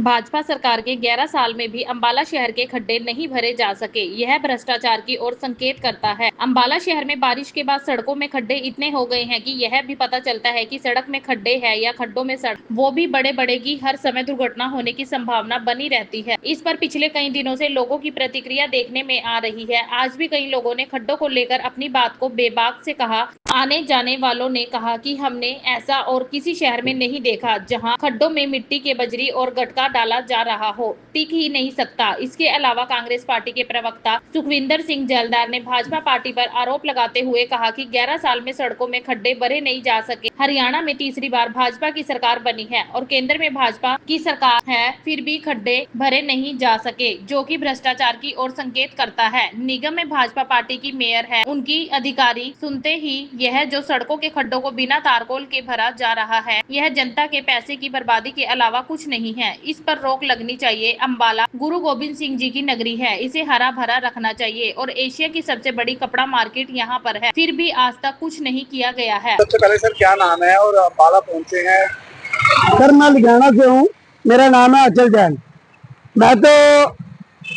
भाजपा सरकार के 11 साल में भी अंबाला शहर के खड्डे नहीं भरे जा सके। यह भ्रष्टाचार की ओर संकेत करता है। अंबाला शहर में बारिश के बाद सड़कों में खड्डे इतने हो गए हैं कि यह भी पता चलता है कि सड़क में खड्डे हैं या खड्डों में सड़क, वो भी बड़े बड़े की हर समय दुर्घटना होने की संभावना बनी रहती है। इस पर पिछले कई दिनों से लोगों की प्रतिक्रिया देखने में आ रही है। आज भी कई लोगों ने खड्डों को लेकर अपनी बात को बेबाक से कहा। आने जाने वालों ने कहा कि हमने ऐसा और किसी शहर में नहीं देखा जहां खड्डों में मिट्टी के बजरी और गटका डाला जा रहा हो, टिक ही नहीं सकता। इसके अलावा कांग्रेस पार्टी के प्रवक्ता सुखविंदर सिंह जैलदार ने भाजपा पार्टी पर आरोप लगाते हुए कहा कि 11 साल में सड़कों में खड्डे भरे नहीं जा सके। हरियाणा में तीसरी बार भाजपा की सरकार बनी है और केंद्र में भाजपा की सरकार है, फिर भी खड्डे भरे नहीं जा सके, जो कि भ्रष्टाचार की ओर संकेत करता है। निगम में भाजपा पार्टी की मेयर है, उनकी अधिकारी सुनते ही यह जो सड़कों के खड्डों को बिना तारकोल के भरा जा रहा है, यह जनता के पैसे की बर्बादी के अलावा कुछ नहीं है। इस पर रोक लगनी चाहिए। अंबाला गुरु गोबिंद सिंह जी की नगरी है, इसे हरा भरा रखना चाहिए और एशिया की सबसे बड़ी कपड़ा मार्केट यहाँ पर है, फिर भी आज तक कुछ नहीं किया गया है। सबसे पहले सर क्या नाम है और अंबाला पहुँचे हैं? सर मैं लुधियाना से हूँ, मेरा नाम है अचल जैन। मैं तो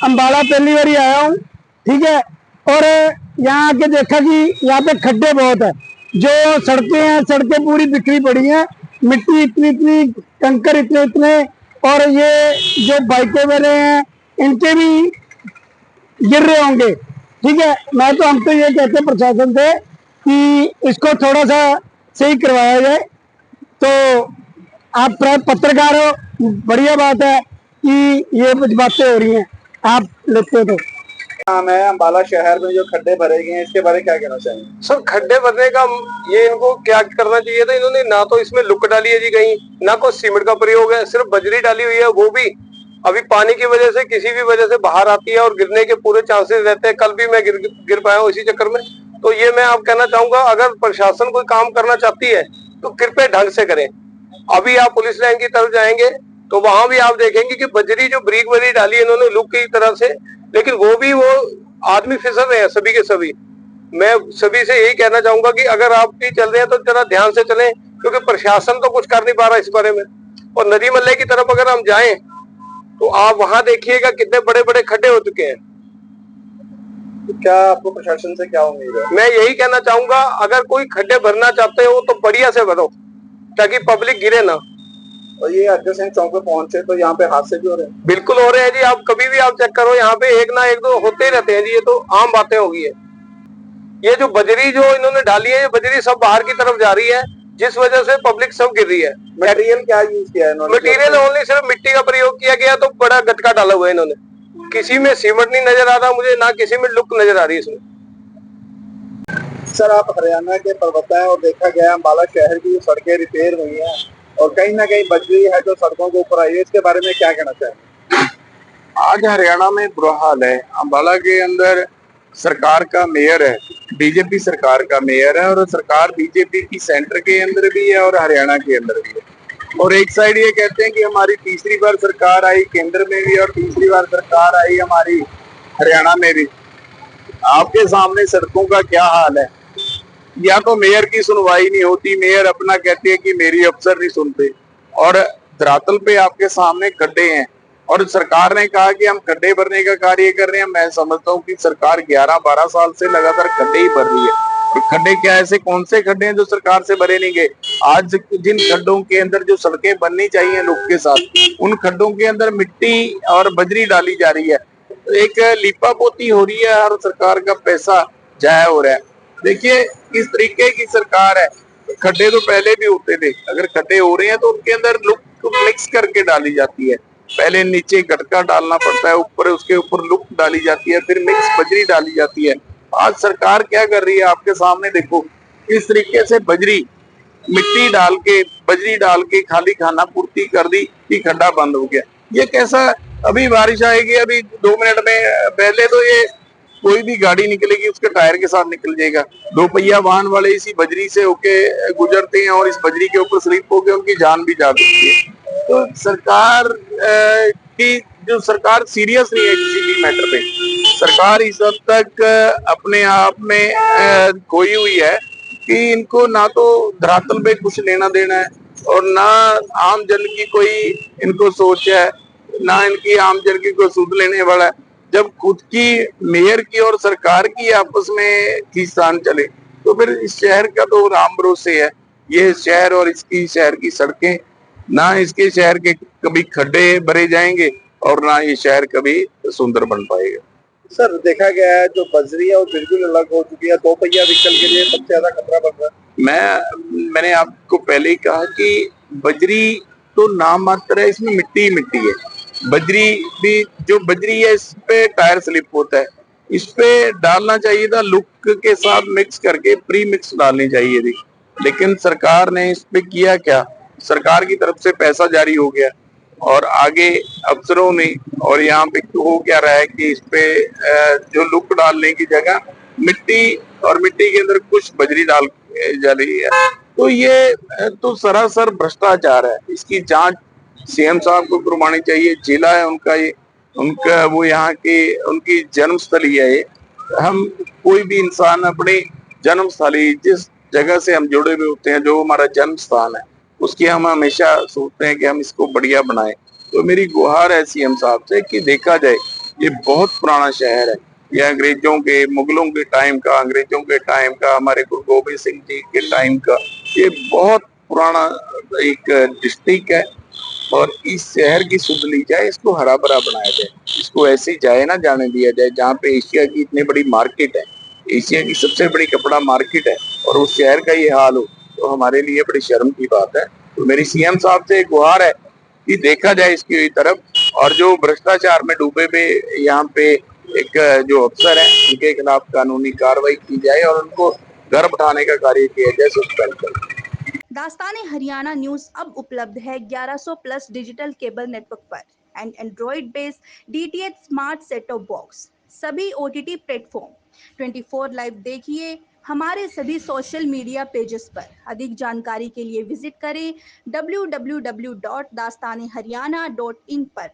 अंबाला पहली बार आया हूँ, ठीक है। और यहाँ आके देखा कि यहाँ पे खड्डे बहुत है, जो सड़कें हैं, सड़कें पूरी बिखरी पड़ी हैं, मिट्टी इतनी इतनी, कंकर इतने इतने, और ये जो बाइकें वाले हैं इनके भी गिर रहे होंगे, ठीक है। हम तो ये कहते हैं प्रशासन से कि इसको थोड़ा सा सही करवाया जाए। तो आप पत्रकार हो, बढ़िया बात है कि ये कुछ बातें हो रही हैं, आप लिखते हो। तो नाम है अंबाला शहर में जो खड्डे भरे गए हैं, इसके बारे में क्या कहना चाहिए? सर खड्डे भरने का ये इनको क्या करना चाहिए था, इन्होंने ना तो इसमें लुक डाली है जी कहीं, ना कोई सीमेंट का प्रयोग है, सिर्फ बजरी डाली हुई है, वो भी अभी पानी की वजह से किसी भी वजह से बाहर आती है और गिरने के पूरे चांसेस रहते हैं। कल भी मैं गिर पाया हूँ इसी चक्कर में। तो ये मैं आप कहना चाहूंगा, अगर प्रशासन कोई काम करना चाहती है तो कृपया ढंग से करें। अभी आप पुलिस लाइन की तरफ जाएंगे तो वहां भी आप देखेंगे कि बजरी जो ब्रिक बजरी डाली है इन्होंने लुक की तरह से, लेकिन वो भी वो आदमी फिसल रहे हैं सभी के सभी। मैं सभी से यही कहना चाहूंगा कि अगर आप भी चल रहे हैं तो जरा ध्यान से चलें, क्योंकि प्रशासन तो कुछ कर नहीं पा रहा इस बारे में। और नदी मल्ले की तरफ अगर हम जाएं तो आप वहां देखिएगा कितने बड़े बड़े खड्डे हो चुके हैं। तो क्या आपको प्रशासन से क्या उम्मीद है? मैं यही कहना चाहूंगा, अगर कोई खड्डे भरना चाहते हो तो बढ़िया से भरो ताकि पब्लिक गिरे ना। और ये अजय सिंह चौक पे पहुंचे तो यहाँ पे हादसे भी हो रहे हैं? बिल्कुल हो रहे हैं जी, आप कभी भी आप चेक करो, यहाँ पे एक ना एक दो होते ही रहते हैं जी, ये तो आम बातें हो गई है। ये जो बजरी जो इन्होंने डाली है, ये बजरी सब बाहर की तरफ जा रही है, जिस वजह से पब्लिक सब गिर रही है। मटेरियल क्या यूज किया है इन्होंने? मटेरियल ओनली सिर्फ मिट्टी का प्रयोग किया गया, तो बड़ा गटका डाला हुआ है इन्होंने। किसी में सीमेंट नहीं नजर आ रहा मुझे, ना किसी में लुक नजर आ रही है इसमें। सर आप हरियाणा के प्रवक्ता हैं और देखा गया अंबाला शहर की सड़कें रिपेयर हुई हैं और कहीं ना कहीं बजरी है जो सड़कों के ऊपर आई है, इसके बारे में क्या कहना चाहेंगे? आज हरियाणा में बुरा हाल है। अंबाला के अंदर सरकार का मेयर है, बीजेपी सरकार का मेयर है, और सरकार बीजेपी की सेंटर के अंदर भी है और हरियाणा के अंदर भी है। और एक साइड ये कहते हैं कि हमारी तीसरी बार सरकार आई केंद्र में भी, और तीसरी बार सरकार आई हमारी हरियाणा में भी। आपके सामने सड़कों का क्या हाल है। या तो मेयर की सुनवाई नहीं होती, मेयर अपना कहती है कि मेरी अफसर नहीं सुनते, और धरातल पे आपके सामने खड्डे हैं। और सरकार ने कहा कि हम खड्डे भरने का कार्य कर रहे हैं। मैं समझता हूँ कि सरकार 11-12 साल से लगातार खड्डे ही भर रही है। और खड्डे क्या, ऐसे कौन से खड्डे हैं जो सरकार से भरे नहीं गए? आज जिन खड्डों के अंदर जो सड़कें बननी चाहिए लोग के साथ, उन खड्डों के अंदर मिट्टी और बजरी डाली जा रही है। एक लीपा पोती हो रही है और सरकार का पैसा जाया हो रहा है। देखिए किस तरीके की सरकार है। खड्डे तो पहले भी होते थे, अगर खड्डे हो रहे हैं तो उनके अंदर लुक मिक्स करके डाली जाती है। पहले नीचे गटका डालना पड़ता है, ऊपर उसके ऊपर लुक डाली जाती है, फिर मिक्स बजरी डाली जाती है। आज सरकार क्या कर रही है आपके सामने देखो, किस तरीके से बजरी मिट्टी डाल के बजरी डाल के खाली खाना पूर्ति कर दी कि खड्डा बंद हो गया। ये कैसा, अभी बारिश आएगी, अभी 2 मिनट में, पहले तो ये कोई भी गाड़ी निकलेगी उसके टायर के साथ निकल जाएगा। 2 पहिया वाहन वाले इसी बजरी से होके गुजरते हैं और इस बजरी के ऊपर स्लिप होके उनकी जान भी जा सकती है। तो सरकार की जो सरकार सीरियस नहीं है किसी भी मैटर पे। सरकार इस हद तक अपने आप में खोई हुई है कि इनको ना तो धरातल पे कुछ लेना देना है और ना आम जन की कोई इनको सोच है। ना इनकी आम जन की कोई सुध लेने वाला है। जब खुद की मेयर की और सरकार की आपस में खींचतान चले तो फिर इस शहर का तो राम भरोसे है। ये शहर और इसकी शहर की सड़कें, ना इसके शहर के कभी खड्डे भरे जाएंगे और ना ये शहर कभी सुंदर बन पाएगा। सर देखा गया है जो बजरी है वो बिल्कुल अलग हो चुकी है, दो पहिया व्हीकल के लिए सबसे ज्यादा खतरा बन रहा है। मैंने आपको पहले ही कहा कि बजरी तो नाम मात्र है, इसमें मिट्टी ही मिट्टी है। बजरी भी जो बजरी है इस पे टायर स्लिप होता है, इस पे डालना चाहिए था लुक के साथ मिक्स करके, प्री मिक्स डालनी चाहिए थी। लेकिन सरकार ने इस पे किया क्या, सरकार की तरफ से पैसा जारी हो गया और आगे अफसरों ने, और यहाँ पे हो क्या रहा है कि इस पे जो लुक डालने की जगह मिट्टी, और मिट्टी के अंदर कुछ बजरी डाल जा रही है। तो ये तो सरासर भ्रष्टाचार है। इसकी जांच सीएम साहब को करवानी चाहिए। जिला है उनका, ये उनका वो यहाँ की उनकी जन्मस्थली है। ये हम कोई भी इंसान अपनी जन्मस्थली, जिस जगह से हम जुड़े हुए होते हैं, जो हमारा जन्म स्थान है, उसकी हम हमेशा सोचते हैं कि हम इसको बढ़िया बनाएं। तो मेरी गुहार है सीएम साहब से कि देखा जाए, ये बहुत पुराना शहर है। ये अंग्रेजों के, मुगलों के टाइम का, अंग्रेजों के टाइम का, हमारे गुरु गोबिंद सिंह जी के टाइम का, ये बहुत पुराना एक डिस्ट्रिक्ट है। और इस शहर की सुध ली जाए, इसको हरा भरा बनाया जाए, इसको ऐसे जाए ना जाने दिया जाए। जहाँ पे एशिया की इतनी बड़ी मार्केट है, एशिया की सबसे बड़ी कपड़ा मार्केट है, और उस शहर का ये हाल हो, तो हमारे लिए बड़ी शर्म की बात है। तो मेरी सीएम साहब से एक गुहार है कि देखा जाए इसकी तरफ, और जो भ्रष्टाचार में डूबे हुए यहाँ पे एक जो अफसर है, उनके खिलाफ कानूनी कार्रवाई की जाए और उनको घर बैठाने का कार्य किया जाए, सस्पेंड कर। दास्तान हरियाणा न्यूज अब उपलब्ध है 1100 प्लस डिजिटल केबल नेटवर्क पर and Android based DTH smart set top box, सभी ओटीटी प्लेटफॉर्म 24 लाइव देखिए हमारे सभी सोशल मीडिया पेजेस पर। अधिक जानकारी के लिए विजिट करें www.dastaneharyana.in पर।